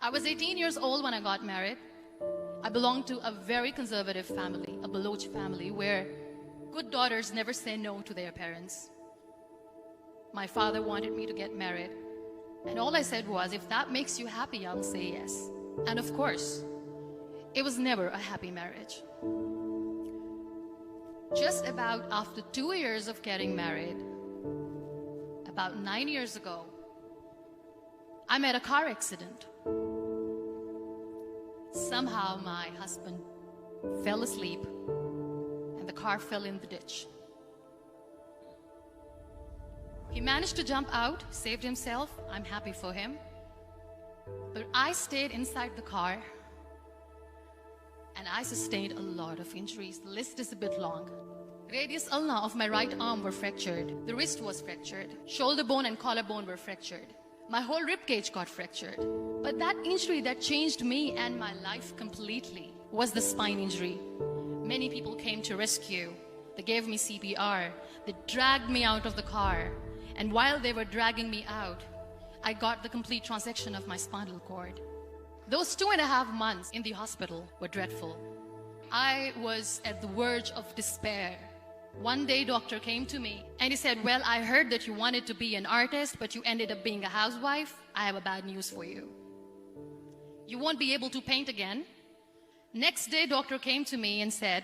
I was 18 years old when I got married. I belonged to a very conservative family, a Baloch family, where good daughters never say no to their parents. My father wanted me to get married, and all I said was, if that makes you happy, I'll say yes. And of course, it was never a happy marriage. Just about after 2 years of getting married, about 9 years ago, I met a car accident. Somehow my husband fell asleep and the car fell in the ditch. He managed to jump out, saved himself. I'm happy for him. But I stayed inside the car and I sustained a lot of injuries. The list is a bit long. Radius ulna of my right arm were fractured. The wrist was fractured. Shoulder bone and collarbone were fractured. My whole rib cage got fractured. But that injury that changed me and my life completely was the spine injury. Many people came to rescue. They gave me CPR. They dragged me out of the car. And while they were dragging me out, I got the complete transection of my spinal cord. Those 2.5 months in the hospital were dreadful. I was at the verge of despair. One day, doctor came to me and he said, well, I heard that you wanted to be an artist, but you ended up being a housewife. I have a bad news for you. You won't be able to paint again. Next day, doctor came to me and said,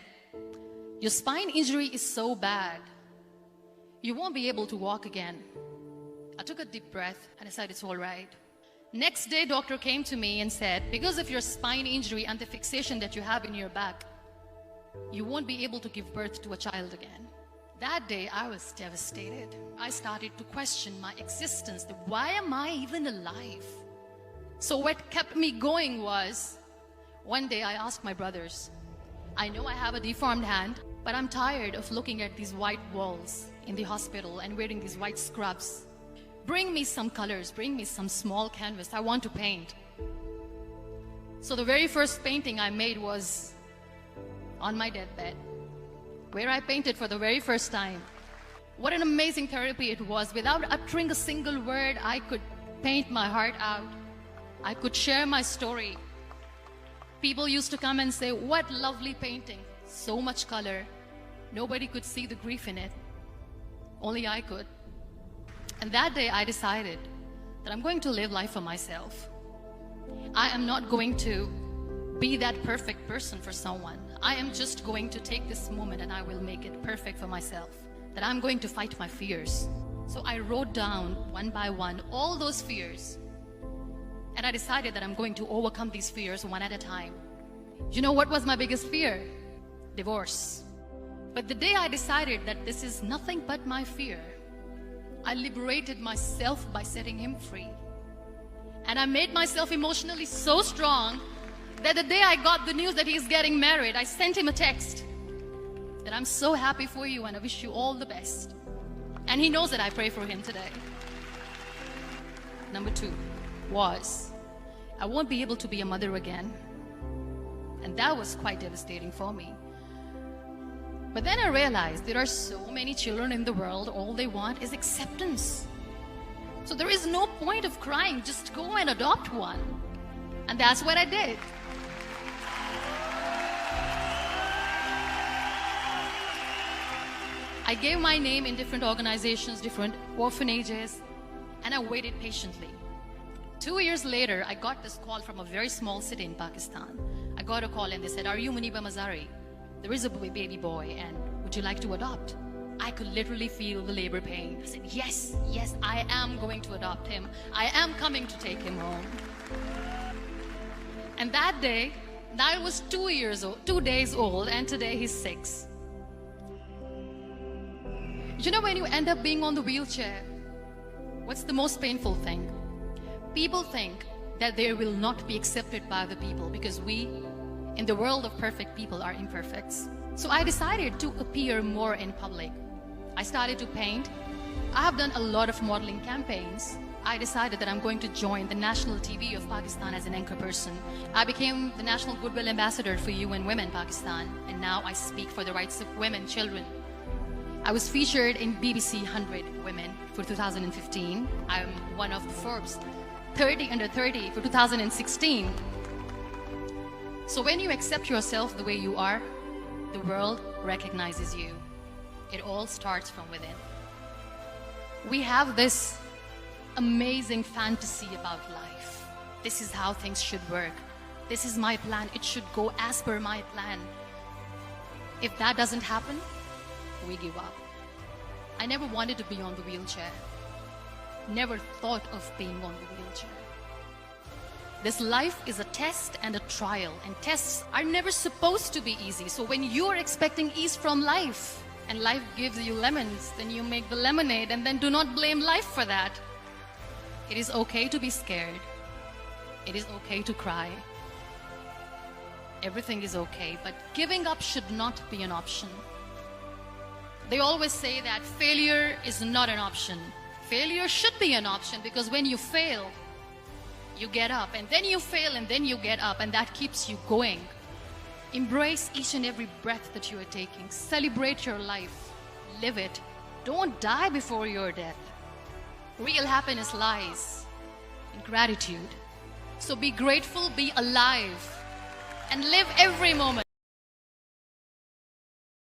your spine injury is so bad, you won't be able to walk again. I took a deep breath and I said, it's all right. Next day, doctor came to me and said, because of your spine injury and the fixation that you have in your back, you won't be able to give birth to a child again. That day, I was devastated. I started to question my existence. Why am I even alive? So what kept me going was, one day I asked my brothers, I know I have a deformed hand, but I'm tired of looking at these white walls in the hospital and wearing these white scrubs. Bring me some colors, bring me some small canvas. I want to paint. So the very first painting I made was on my deathbed, where I painted for the very first time. What an amazing therapy it was. Without uttering a single word, I could paint my heart out. I could share my story. People used to come and say, what lovely painting, so much color. Nobody could see the grief in it. Only I could. And that day I decided that I'm going to live life for myself. I am not going to be that perfect person for someone. I am just going to take this moment and I will make it perfect for myself. That I'm going to fight my fears. So I wrote down one by one all those fears. And I decided that I'm going to overcome these fears one at a time. You know what was my biggest fear? Divorce. But the day I decided that this is nothing but my fear, I liberated myself by setting him free. And I made myself emotionally so strong that the day I got the news that he's getting married, I sent him a text that I'm so happy for you and I wish you all the best. And he knows that I pray for him today. Number 2 was, I won't be able to be a mother again. And that was quite devastating for me. But then I realized there are so many children in the world, all they want is acceptance. So there is no point of crying, just go and adopt one. And that's what I did. I gave my name in different organizations, different orphanages, and I waited patiently. 2 years later, I got this call from a very small city in Pakistan. I got a call and they said, are you Muniba Mazari? There is a baby boy and would you like to adopt? I could literally feel the labor pain. I said, yes, yes, I am going to adopt him. I am coming to take him home. And that day, I was 2 days old, and today he's 6. You know, when you end up being on the wheelchair, what's the most painful thing? People think that they will not be accepted by the people because we, in the world of perfect people, are imperfects. So I decided to appear more in public. I started to paint. I have done a lot of modeling campaigns. I decided that I'm going to join the national TV of Pakistan as an anchor person. I became the National Goodwill Ambassador for UN Women Pakistan, and now I speak for the rights of women, children. I was featured in BBC 100 Women for 2015. I'm one of the Forbes 30 under 30 for 2016. So when you accept yourself the way you are, the world recognizes you. It all starts from within. We have this amazing fantasy about life. This is how things should work. This is my plan. It should go as per my plan. If that doesn't happen, we give up. I never wanted to be on the wheelchair. Never thought of being on the wheelchair. This life is a test and a trial, and tests are never supposed to be easy. So when you're expecting ease from life, and life gives you lemons, then you make the lemonade, and then do not blame life for that. It is okay to be scared. It is okay to cry. Everything is okay, but giving up should not be an option. They always say that failure is not an option. Failure should be an option, because when you fail, you get up, and then you fail, and then you get up, and that keeps you going. Embrace each and every breath that you are taking. Celebrate your life. Live it. Don't die before your death. Real happiness lies in gratitude. So be grateful, be alive, and live every moment.